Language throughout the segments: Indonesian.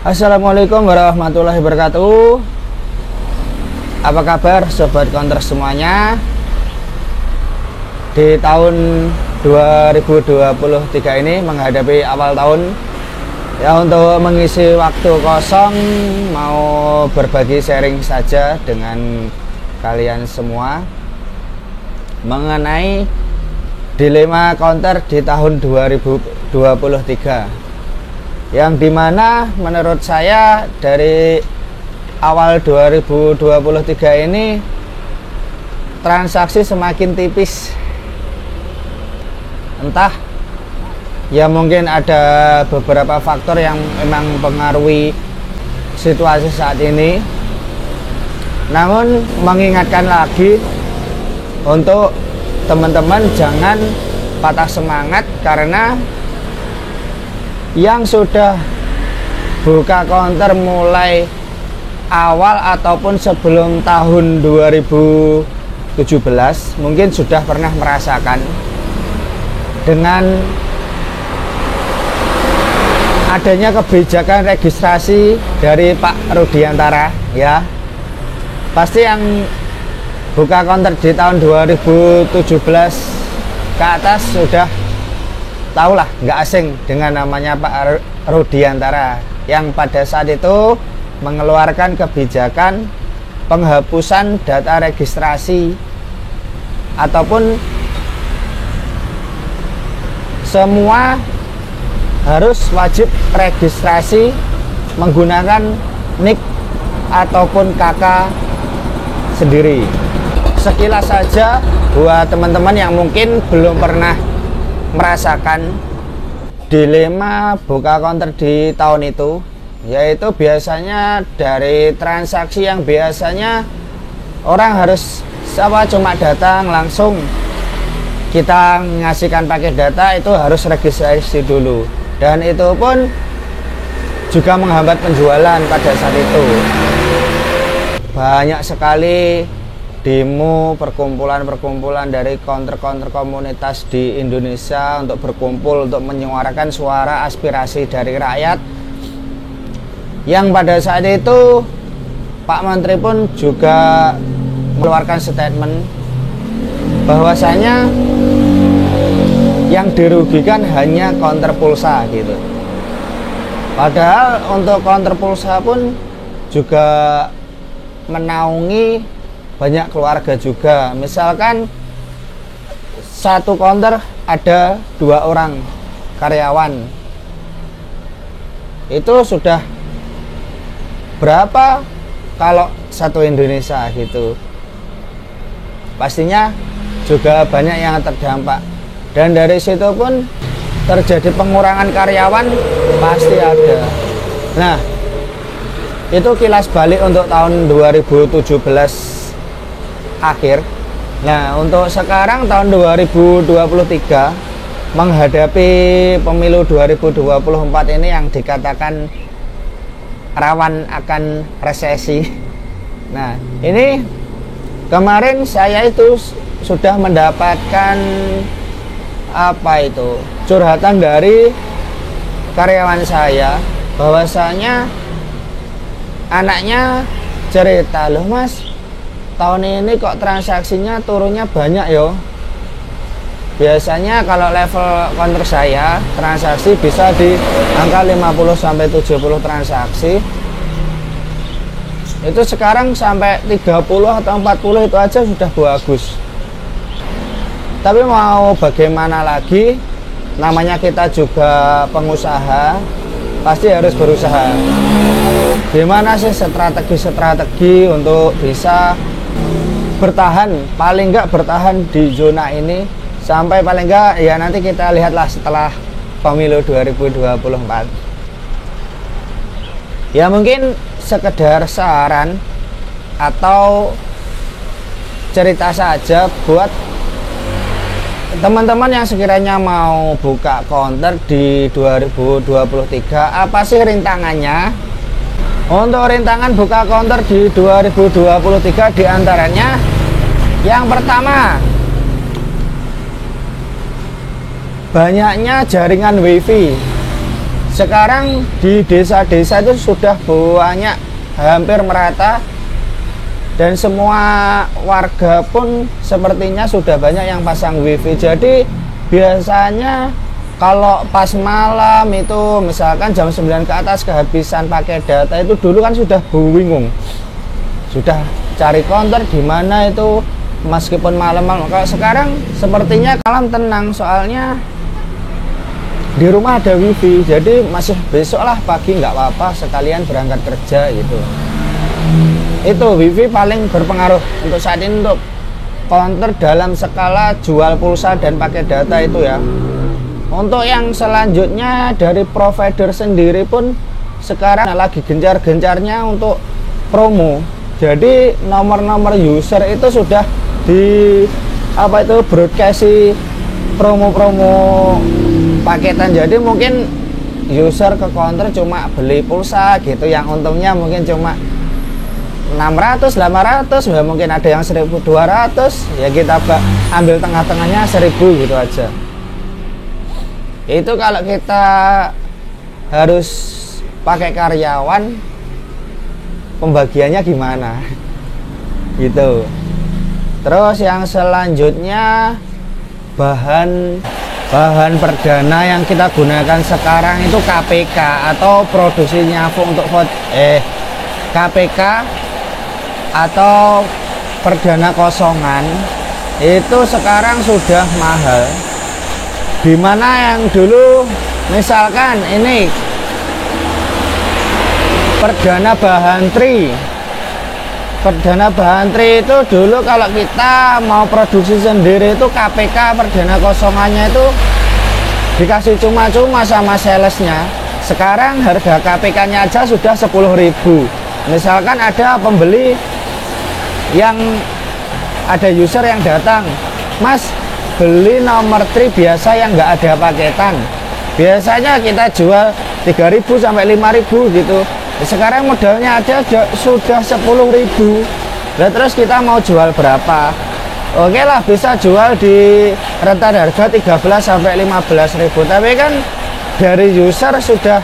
Assalamualaikum warahmatullahi wabarakatuh. Apa kabar sobat counter semuanya? Di tahun 2023 ini menghadapi awal tahun, ya, untuk mengisi waktu kosong mau berbagi sharing saja dengan kalian semua mengenai dilema counter di tahun 2023, yang dimana menurut saya dari awal 2023 ini transaksi semakin tipis. Entah, ya mungkin ada beberapa faktor yang memang mempengaruhi situasi saat ini. Namun mengingatkan lagi untuk teman-teman jangan patah semangat, karena yang sudah buka counter mulai awal ataupun sebelum tahun 2017 mungkin sudah pernah merasakan dengan adanya kebijakan registrasi dari Pak Rudiantara, ya. Pasti yang buka counter di tahun 2017 ke atas sudah tahulah, nggak asing dengan namanya Pak Rudiantara, yang pada saat itu mengeluarkan kebijakan penghapusan data registrasi ataupun semua harus wajib registrasi menggunakan NIK ataupun KK sendiri. Sekilas saja buat teman-teman yang mungkin belum pernah merasakan dilema buka counter di tahun itu, yaitu biasanya dari transaksi yang biasanya orang harus cuma datang langsung kita ngasihkan paket data, itu harus registrasi dulu, dan itu pun juga menghambat penjualan. Pada saat itu banyak sekali demo, perkumpulan dari counter-counter komunitas di Indonesia untuk berkumpul untuk menyuarakan suara aspirasi dari rakyat, yang pada saat itu Pak Menteri pun juga mengeluarkan statement bahwasanya yang dirugikan hanya counter pulsa gitu. Padahal untuk counter pulsa pun juga menaungi banyak keluarga juga. Misalkan satu counter ada 2 orang karyawan, itu sudah berapa kalau satu Indonesia gitu. Pastinya juga banyak yang terdampak, dan dari situ pun terjadi pengurangan karyawan pasti ada. Nah, itu kilas balik untuk tahun 2017 akhir. Nah, untuk sekarang tahun 2023 menghadapi pemilu 2024 ini yang dikatakan rawan akan resesi. Nah, ini kemarin saya itu sudah mendapatkan curhatan dari karyawan saya, bahwasanya anaknya cerita, "Loh Mas, tahun ini kok transaksinya turunnya banyak yo. Biasanya kalau level counter saya transaksi bisa di angka 50-70 transaksi. Itu sekarang sampai 30 atau 40 itu aja sudah bagus." Tapi mau bagaimana lagi, namanya kita juga pengusaha, pasti harus berusaha. Gimana sih strategi untuk bisa bertahan, paling enggak bertahan di zona ini sampai paling enggak, ya nanti kita lihatlah setelah pemilu 2024. Ya mungkin sekedar saran atau cerita saja buat teman-teman yang sekiranya mau buka counter di 2023. Apa sih rintangannya? Untuk rintangan buka counter di 2023 diantaranya, yang pertama, banyaknya jaringan wifi. sekarang di desa-desa itu sudah banyak, hampir merata, dan semua warga pun sepertinya sudah banyak yang pasang wifi. Jadi biasanya kalau pas malam itu misalkan jam 9 ke atas kehabisan pakai data, itu dulu kan sudah bingung, sudah cari counter di mana itu meskipun malam-malam. Kalau sekarang sepertinya malam tenang, soalnya di rumah ada wifi, jadi masih besok lah pagi nggak apa-apa sekalian berangkat kerja gitu. Itu wifi paling berpengaruh untuk saat ini untuk counter dalam skala jual pulsa dan pakai data itu ya. Untuk yang selanjutnya dari provider sendiri pun sekarang lagi gencar-gencarnya untuk promo. Jadi nomor-nomor user itu sudah di broadcast promo-promo paketan. Jadi mungkin user ke counter cuma beli pulsa gitu, yang untungnya mungkin cuma 600, 800, ya mungkin ada yang 1200, ya kita ambil tengah-tengahnya 1000 gitu aja. Itu kalau kita harus pakai karyawan, pembagiannya gimana gitu. Terus yang selanjutnya bahan perdana yang kita gunakan sekarang itu KPK atau produksinya untuk KPK atau perdana kosongan itu sekarang sudah mahal. Dimana yang dulu misalkan ini perdana bahan tri itu dulu kalau kita mau produksi sendiri itu KPK perdana kosongannya itu dikasih cuma-cuma sama salesnya. Sekarang harga KPK nya aja sudah 10.000. Misalkan ada pembeli yang ada user yang datang, Mas beli nomor tri biasa yang nggak ada paketan, biasanya kita jual 3.000 sampai 5.000 gitu. Sekarang modalnya ada sudah 10.000. Nah, terus kita mau jual berapa? Oke lah, bisa jual di rentan harga 13 sampai 15.000. Tapi kan dari user sudah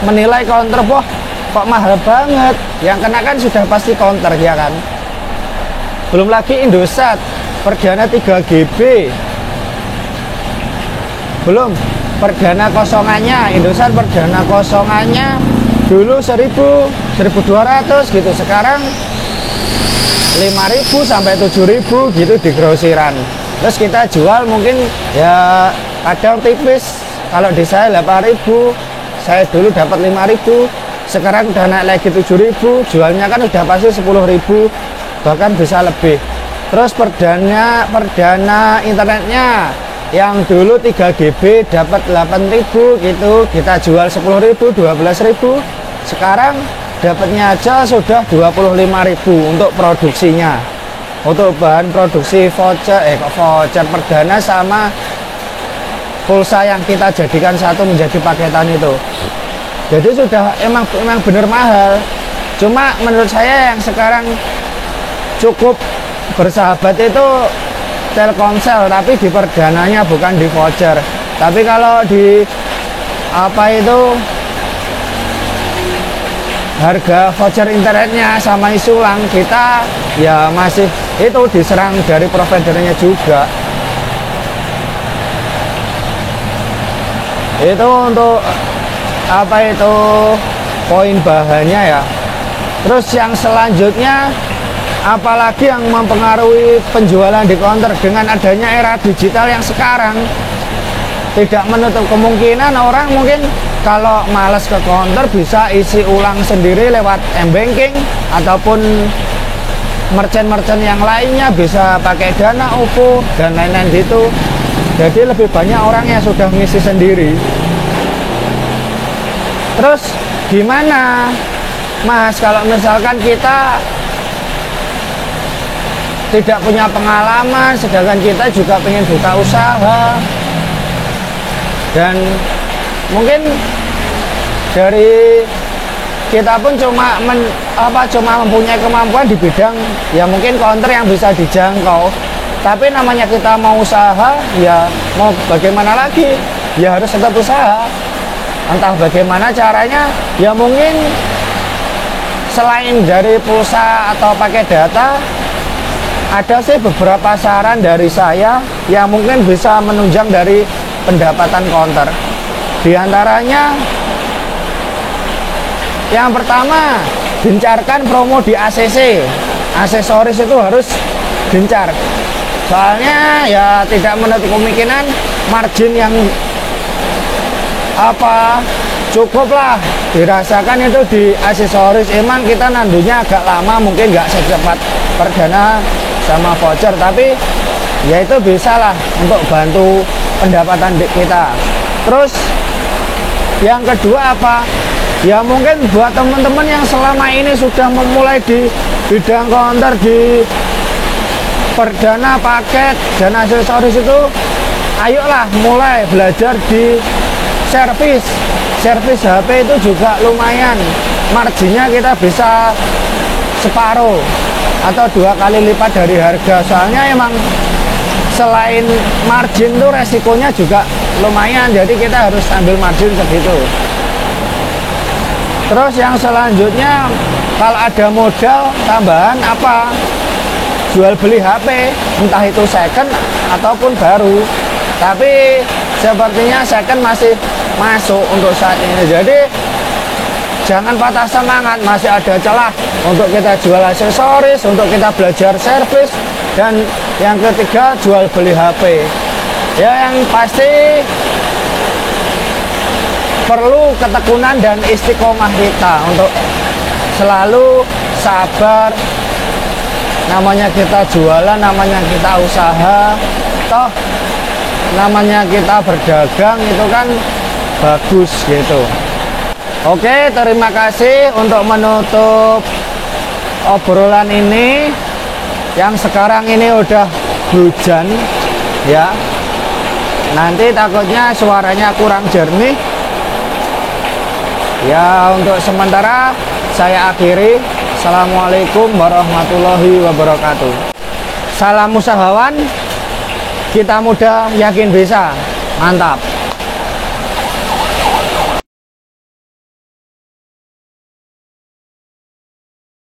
menilai counter, wah kok mahal banget. Yang kena kan sudah pasti counter ya kan. Belum lagi Indosat perdana 3 GB, belum perdana kosongannya. Indosat perdana kosongannya dulu 1.000, 1.200 gitu, sekarang 5.000 sampai 7.000 gitu di grosiran. Terus kita jual mungkin ya kadang tipis. Kalau di saya 8.000, saya dulu dapat 5.000, sekarang udah naik lagi 7.000, jualnya kan udah pasti 10.000, bahkan bisa lebih. Terus perdana internetnya yang dulu 3 GB dapat 8.000 gitu, kita jual 10.000, 12.000. Sekarang dapatnya aja sudah 25.000 untuk produksinya. Untuk bahan produksi voucher perdana sama pulsa yang kita jadikan satu menjadi paketan itu. Jadi sudah emang bener mahal. Cuma menurut saya yang sekarang cukup bersahabat itu Telkomsel, tapi di perdananya bukan di voucher. Tapi kalau di harga voucher internetnya sama isulang, kita ya masih itu diserang dari providernya juga. Itu untuk poin bahannya ya. Terus yang selanjutnya, apalagi yang mempengaruhi penjualan di counter dengan adanya era digital yang sekarang, tidak menutup kemungkinan orang mungkin kalau malas ke counter bisa isi ulang sendiri lewat m-banking ataupun merchant-merchant yang lainnya, bisa pakai Dana, OVO dan lain-lain gitu. Jadi lebih banyak orang yang sudah ngisi sendiri. Terus gimana Mas kalau misalkan kita tidak punya pengalaman, sedangkan kita juga pengen buka usaha, dan mungkin dari kita pun cuma mempunyai kemampuan di bidang ya mungkin counter yang bisa dijangkau, tapi namanya kita mau usaha ya mau bagaimana lagi, ya harus tetap usaha. Entah bagaimana caranya, ya mungkin selain dari pulsa atau pakai data, ada sih beberapa saran dari saya yang mungkin bisa menunjang dari pendapatan counter. Di antaranya, yang pertama, gencarkan promo di ACC. Aksesoris itu harus gencar. Soalnya ya tidak menutup kemungkinan margin yang cukuplah dirasakan itu di aksesoris. Emang kita nandunya agak lama, mungkin nggak secepat perdana sama voucher, tapi ya itu bisa lah untuk bantu pendapatan kita. Terus yang kedua apa? Ya mungkin buat teman-teman yang selama ini sudah memulai di bidang counter, di perdana, paket, dan aksesoris itu, ayolah mulai belajar di servis HP itu juga lumayan, marginnya kita bisa separuh atau 2 kali lipat dari harga. Soalnya emang selain margin tuh resikonya juga lumayan, jadi kita harus ambil margin segitu. Terus yang selanjutnya, kalau ada modal tambahan jual beli HP, entah itu second ataupun baru. Tapi sepertinya second masih masuk untuk saat ini. Jadi jangan patah semangat, masih ada celah untuk kita jual aksesoris, untuk kita belajar servis, dan yang ketiga jual beli HP. Ya yang pasti perlu ketekunan dan istiqomah kita untuk selalu sabar. Namanya kita jualan, namanya kita usaha, toh namanya kita berdagang itu kan bagus gitu. Oke, terima kasih untuk menutup obrolan ini. Yang sekarang ini udah hujan ya, nanti takutnya suaranya kurang jernih ya. Untuk sementara saya akhiri. Assalamualaikum warahmatullahi wabarakatuh. Salam usahawan, kita muda yakin bisa. Mantap.